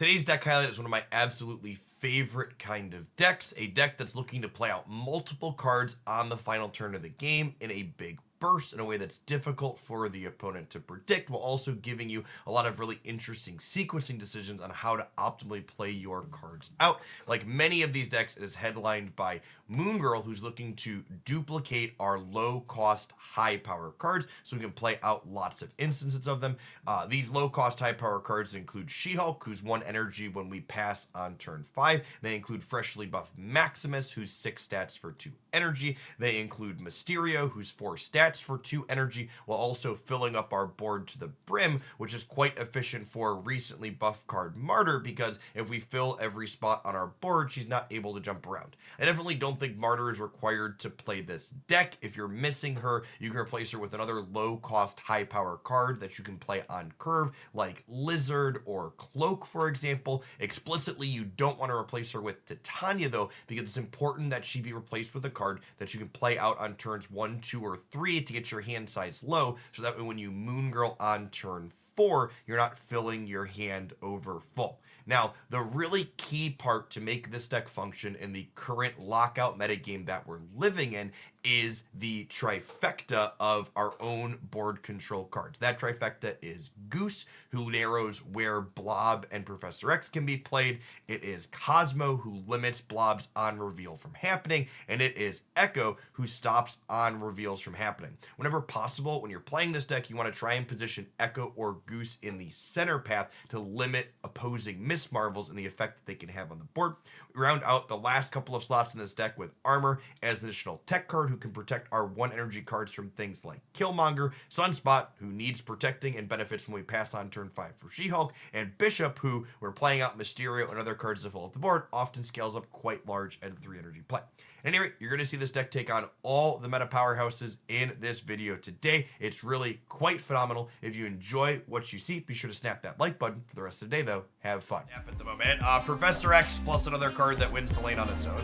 Today's deck highlight is one of my absolutely favorite kind of decks, a deck that's looking to play out multiple cards on the final turn of the game in a big burst in a way that's difficult for the opponent to predict, while also giving you a lot of really interesting sequencing decisions on how to optimally play your cards out. Like many of these decks, it is headlined by Moon Girl, who's looking to duplicate our low-cost, high-power cards so we can play out lots of instances of them. These low-cost, high-power cards include She-Hulk, who's 1 energy when we pass on turn 5. They include freshly buffed Maximus, who's 6 stats for 2 energy. They include Mysterio, who's 4 stats for 2 energy, while also filling up our board to the brim, which is quite efficient for recently buffed card Martyr, because if we fill every spot on our board, she's not able to jump around. I definitely don't think Martyr is required to play this deck. If you're missing her, you can replace her with another low-cost, high-power card that you can play on curve, like Lizard or Cloak, for example. Explicitly, you don't want to replace her with Titania, though, because it's important that she be replaced with a card that you can play out on turns 1, 2, or 3 to get your hand size low, so that when you Moon Girl on turn 4, you're not filling your hand over full. Now, the really key part to make this deck function in the current lockout metagame that we're living in is the trifecta of our own board control cards. That trifecta is Goose, who narrows where Blob and Professor X can be played. It is Cosmo, who limits Blobs on reveal from happening. And it is Echo, who stops on reveals from happening. Whenever possible, when you're playing this deck, you want to try and position Echo or Goose in the center path to limit opposing Miss Marvels and the effect that they can have on the board. We round out the last couple of slots in this deck with Armor as an additional tech card who can protect our 1 energy cards from things like Killmonger, Sunspot, who needs protecting and benefits when we pass on turn 5 for She-Hulk, and Bishop, who, we're playing out Mysterio and other cards to fill up the board, often scales up quite large at 3 energy play. At any rate, you're going to see this deck take on all the meta powerhouses in this video today. It's really quite phenomenal. If you enjoy what you see, be sure to snap that like button. For the rest of the day, though, have fun. At the moment, Professor X plus another card that wins the lane on its own.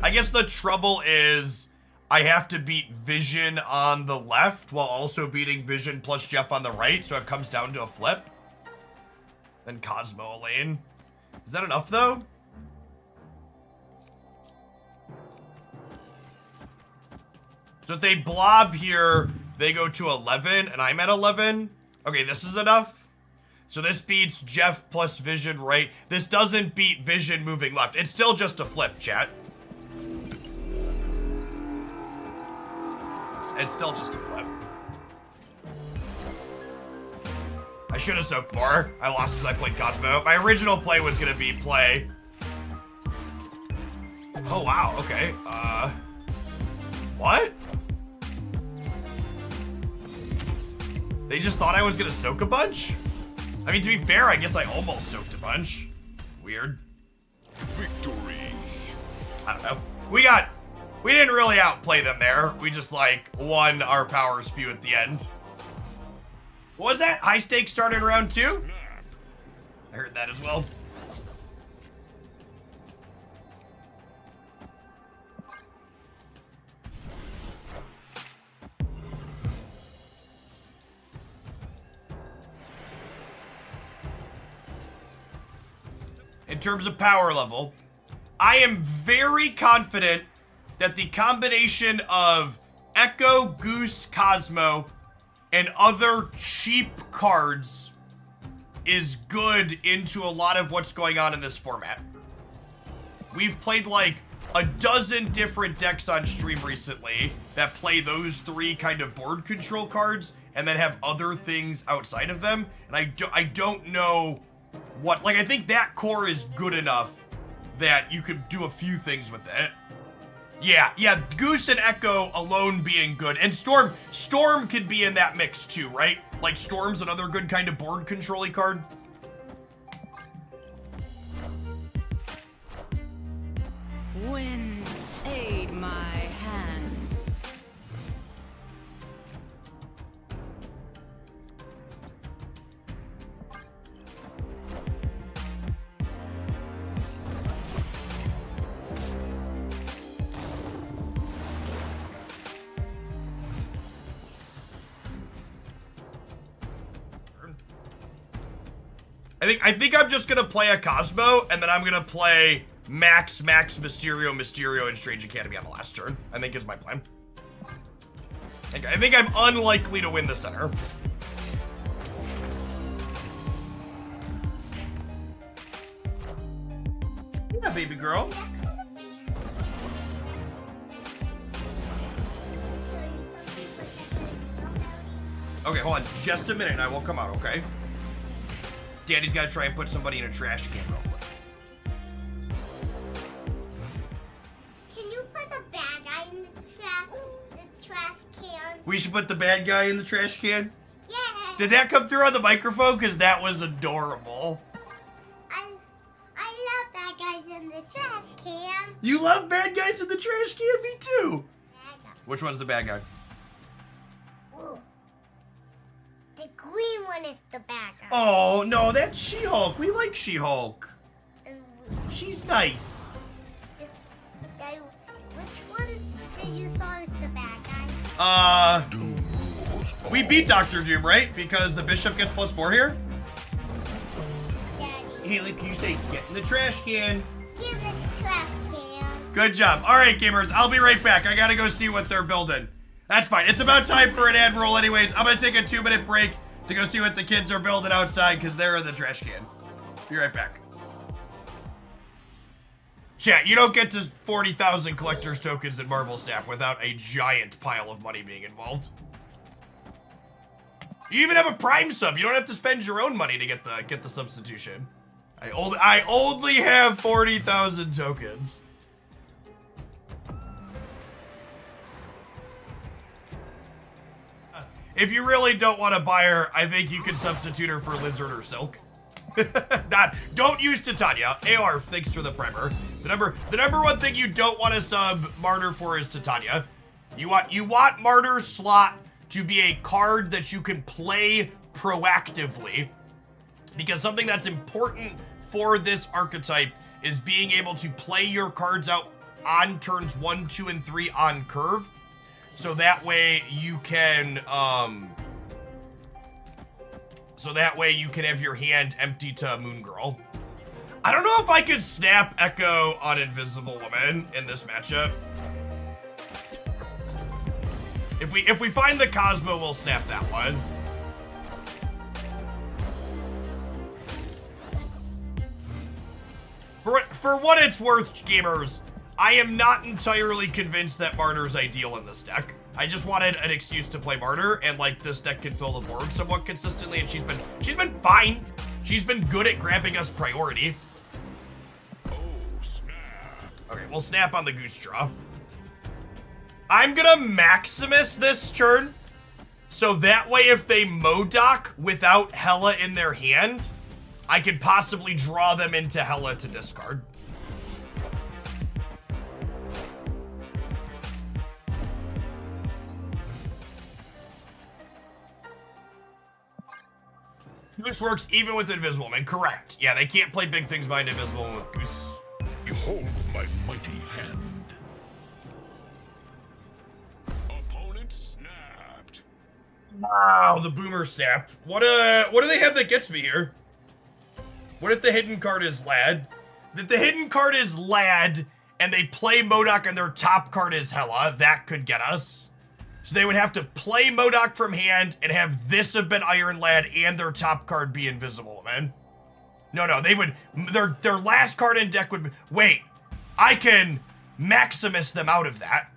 I guess the trouble is I have to beat Vision on the left while also beating Vision plus Jeff on the right, so it comes down to a flip. Then Cosmo a lane. Is that enough, though? So if they blob here, they go to 11, and I'm at 11. Okay, this is enough. So this beats Jeff plus Vision right. This doesn't beat Vision moving left. It's still just a flip, chat. It's still just a flip. I should have soaked more. I lost because I played Cosmo. My original play was gonna be play. Oh wow, okay. What? They just thought I was gonna soak a bunch? I mean, to be fair, I guess I almost soaked a bunch. Weird. Victory. I don't know. We didn't really outplay them there. We just, like, won our power spew at the end. What was that? High stakes started in round 2? I heard that as well. In terms of power level, I am very confident that the combination of Echo, Goose, Cosmo, and other cheap cards is good into a lot of what's going on in this format. We've played like a dozen different decks on stream recently that play those 3 kind of board control cards and then have other things outside of them. And I don't know what, like, I think that core is good enough that you could do a few things with it. Yeah, Goose and Echo alone being good. And Storm could be in that mix too, right? Like, Storm's another good kind of board control-y card. Wind, aid my hand. I think I'm just gonna play a Cosmo, and then I'm gonna play Max, Mysterio, and Strange Academy on the last turn. I think is my plan. I think I'm unlikely to win the center. Yeah, baby girl. Okay, hold on just a minute and I will come out, okay? Daddy's gotta try and put somebody in a trash can real quick. Can you put the bad guy in the trash can? We should put the bad guy in the trash can? Yeah. Did that come through on the microphone? Because that was adorable. I love bad guys in the trash can. You love bad guys in the trash can? Me too. Bad guy. Which one's the bad guy? Ooh. The green one is the bad guy. Oh, no, that's She-Hulk. We like She-Hulk. And She's nice. which one did you saw is the bad guy? We beat Dr. Doom, right? Because the Bishop gets +4 here? Daddy. Haley, can you say, get in the trash can? Give the trash can. Good job. All right, gamers, I'll be right back. I gotta go see what they're building. That's fine. It's about time for an ad roll anyways. I'm gonna take a 2-minute break to go see what the kids are building outside because they're in the trash can. Be right back. Chat, you don't get to 40,000 collector's tokens in Marvel Snap without a giant pile of money being involved. You even have a Prime sub. You don't have to spend your own money to get the substitution. I only have 40,000 tokens. If you really don't want to buy her, I think you can substitute her for Lizard or Silk. Don't use Titania. AR, thanks for the primer. The number one thing you don't want to sub Martyr for is Titania. You want Martyr's slot to be a card that you can play proactively, because something that's important for this archetype is being able to play your cards out on turns 1, 2, and 3 on curve. So that way you can have your hand empty to Moon Girl. I don't know if I could snap Echo on Invisible Woman in this matchup. If we find the Cosmo, we'll snap that one. For what it's worth, gamers, I am not entirely convinced that Martyr's ideal in this deck. I just wanted an excuse to play Martyr, and like this deck can fill the board somewhat consistently, and she's been fine. She's been good at grabbing us priority. Oh, snap. Okay, we'll snap on the Goose Draw. I'm gonna Maximus this turn, so that way if they Modok without Hela in their hand, I could possibly draw them into Hela to discard. Goose works even with Invisible Man, correct. Yeah, they can't play big things behind Invisible Man with Goose. Behold my mighty hand. Opponent snapped. Wow, the Boomer Snap. What do they have that gets me here? What if the hidden card is Lad? If the hidden card is Lad and they play Modok and their top card is Hela, that could get us. So they would have to play Modok from hand and have this have been Iron Lad and their top card be Invisible Man. No, they would, their last card in deck would be, wait, I can Maximus them out of that.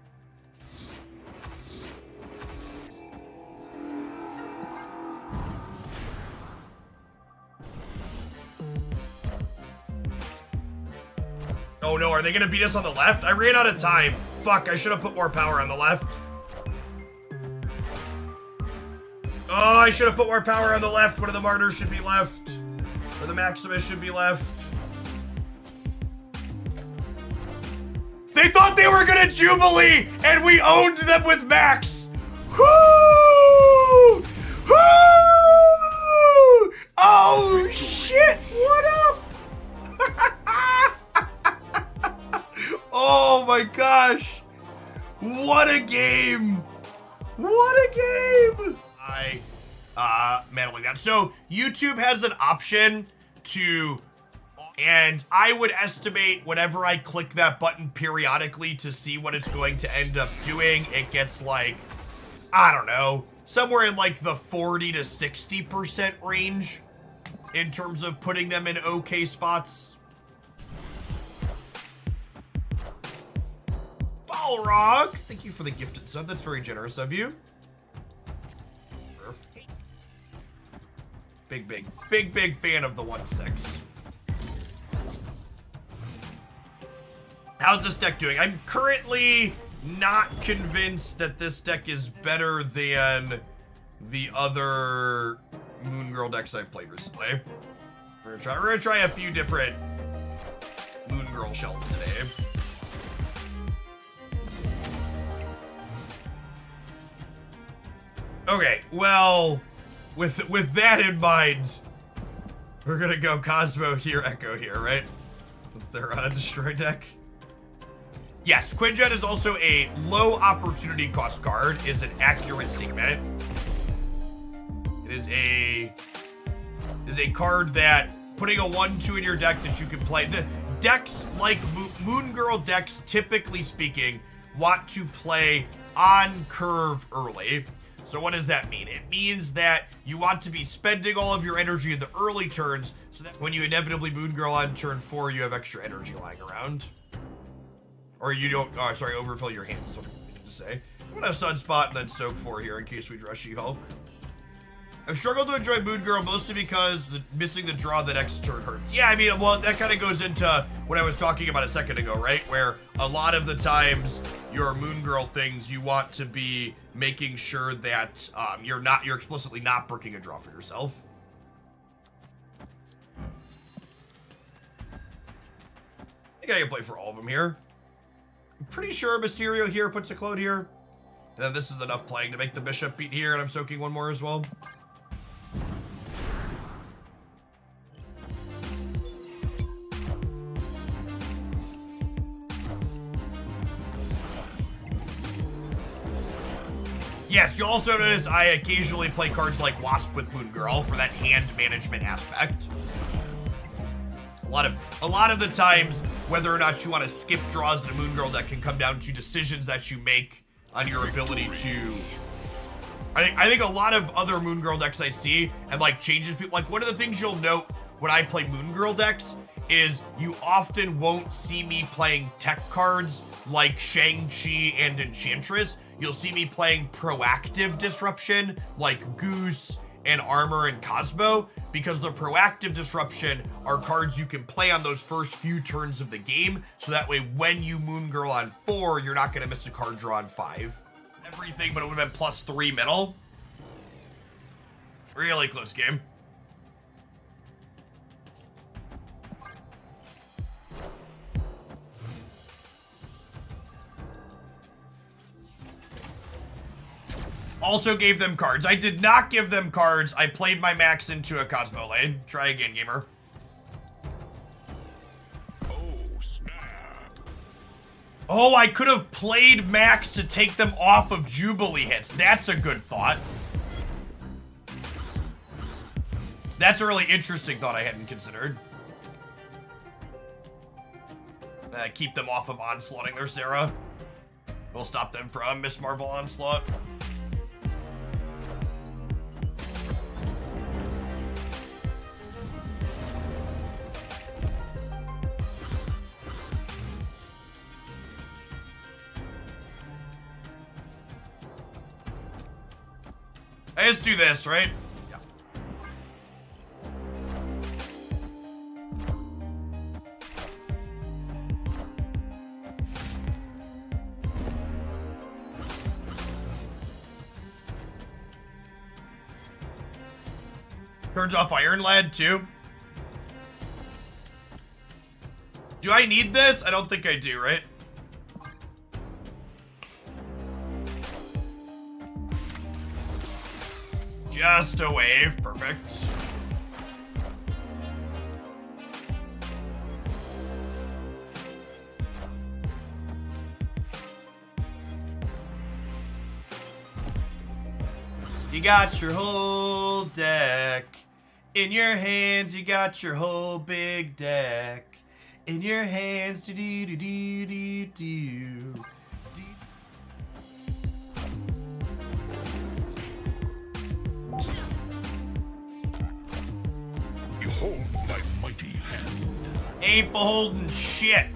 Oh no, are they gonna beat us on the left? I ran out of time. Fuck, I should have put more power on the left. Oh, I should have put more power on the left. One of the Martyrs should be left. Or the Maximus should be left. They thought they were gonna Jubilee, and we owned them with Max. Whoo! Whoo! Oh shit! What up? Oh my gosh! What a game! What a game! Man, like that. So YouTube has an option to, and I would estimate whenever I click that button periodically to see what it's going to end up doing, it gets like, I don't know, somewhere in like the 40 to 60% range in terms of putting them in okay spots. Balrog, thank you for the gifted sub. That's very generous of you. Big fan of the 1/6. How's this deck doing? I'm currently not convinced that this deck is better than the other Moon Girl decks I've played recently. We're gonna try a few different Moon Girl shells today. Okay, well, with that in mind, we're gonna go Cosmo here, Echo here, right? With their destroy deck. Yes, Quinjet is also a low opportunity cost card, is an accurate statement. It is a card that putting a 1/2 in your deck that you can play. The decks like Moon Girl decks, typically speaking, want to play on curve early. So what does that mean? It means that you want to be spending all of your energy in the early turns, so that when you inevitably Moon Girl on turn 4, you have extra energy lying around. Or you don't, oh, sorry, overfill your hand, is what I meant to say. I'm gonna Sunspot and then Soak 4 here in case we draw She-Hulk. I've struggled to enjoy Moon Girl mostly because missing the draw the next turn hurts. Yeah, I mean, well, that kind of goes into what I was talking about a second ago, right? Where a lot of the times your Moon Girl things, you want to be making sure that you're explicitly not bricking a draw for yourself. I think I can play for all of them here. I'm pretty sure Mysterio here puts a Claude here. And then this is enough playing to make the Bishop beat here, and I'm soaking one more as well. Yes, you'll also notice I occasionally play cards like Wasp with Moon Girl for that hand management aspect. A lot of the times, whether or not you want to skip draws in a Moon Girl deck can come down to decisions that you make on your ability to. I think a lot of other Moon Girl decks I see and like changes people. Like one of the things you'll note when I play Moon Girl decks is you often won't see me playing tech cards like Shang-Chi and Enchantress. You'll see me playing proactive disruption like Goose and Armor and Cosmo, because the proactive disruption are cards you can play on those first few turns of the game, so that way when you Moon Girl on 4, you're not gonna miss a card draw on 5. Everything, but it would have been +3 middle. Really close game. Also gave them cards. I did not give them cards. I played my Max into a Cosmo lane. Try again, gamer. Oh, snap. Oh, I could have played Max to take them off of Jubilee hits. That's a good thought. That's a really interesting thought I hadn't considered. Keep them off of onslaughting their Sarah. We'll stop them from Miss Marvel onslaught. Let's do this, right? Yeah. Turns off Iron Lad too. Do I need this? I don't think I do, right? Just a wave. Perfect. You got your whole deck In your hands, you got your whole big deck. In your hands, do do do do do do. Behold my mighty hand. Ain't beholden shit.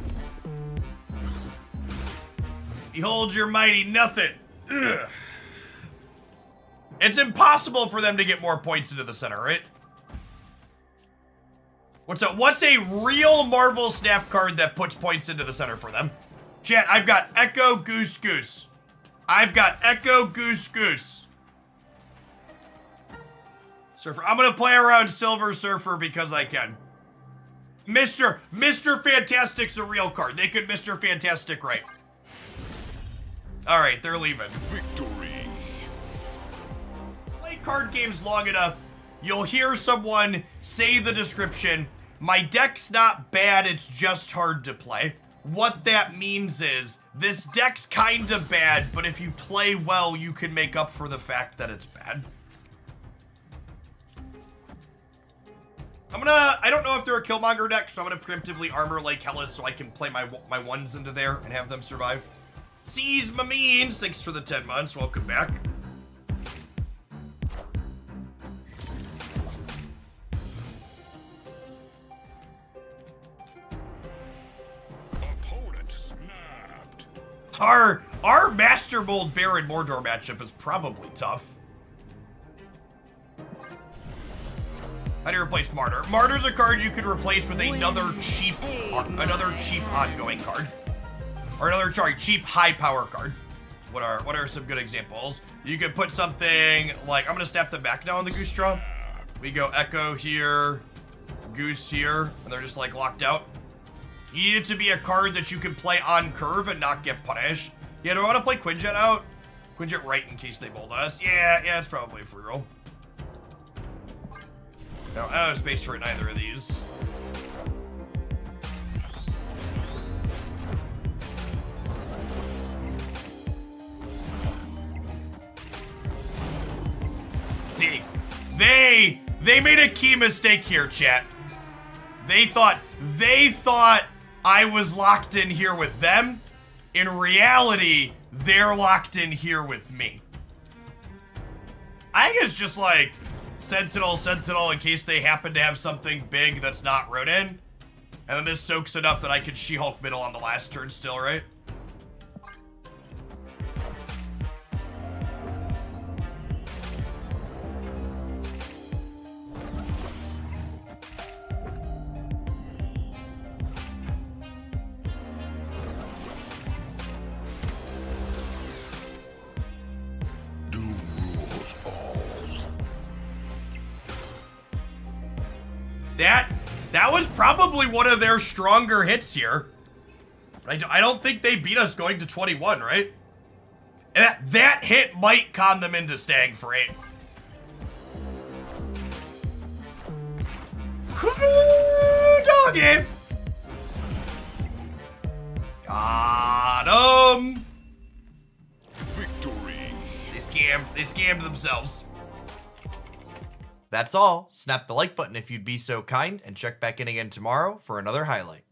Behold your mighty nothing. Ugh. It's impossible for them to get more points into the center, right? What's a real Marvel Snap card that puts points into the center for them? Chat, I've got Echo Goose Goose. I've got Echo Goose Goose. Surfer. I'm gonna play around Silver Surfer because I can. Mr. Fantastic's a real card. They could Mr. Fantastic right. Alright, they're leaving. Victory. Play card games long enough, you'll hear someone say the description, my deck's not bad, it's just hard to play. What that means is, this deck's kinda bad, but if you play well, you can make up for the fact that it's bad. I don't know if they're a Killmonger deck, so I'm gonna preemptively armor like Hellas so I can play my ones into there and have them survive. Seize my means, thanks for the 10 months, welcome back. Opponent snapped. Our Master Mold Baron Mordor matchup is probably tough. How do you replace Martyr? Martyr's a card you could replace with another cheap ongoing card. Or another, cheap high power card. What are some good examples? You could put something like, I'm gonna snap them back now on the Goose Draw. We go Echo here, Goose here, and they're just like locked out. You need it to be a card that you can play on curve and not get punished. Yeah, do I want to play Quinjet out? Quinjet right in case they mold us. Yeah, it's probably free roll. No, I don't have space for either of these. See, they made a key mistake here, chat. They thought I was locked in here with them. In reality, they're locked in here with me. I think it's just like Sentinel, in case they happen to have something big that's not Ronin. And then this soaks enough that I can She-Hulk middle on the last turn still, right? Doom rules all. That was probably one of their stronger hits here. I don't think they beat us going to 21, right? And that hit might con them into staying for 8. Doggy! Got him! Victory. They scammed themselves. That's all. Snap the like button if you'd be so kind, and check back in again tomorrow for another highlight.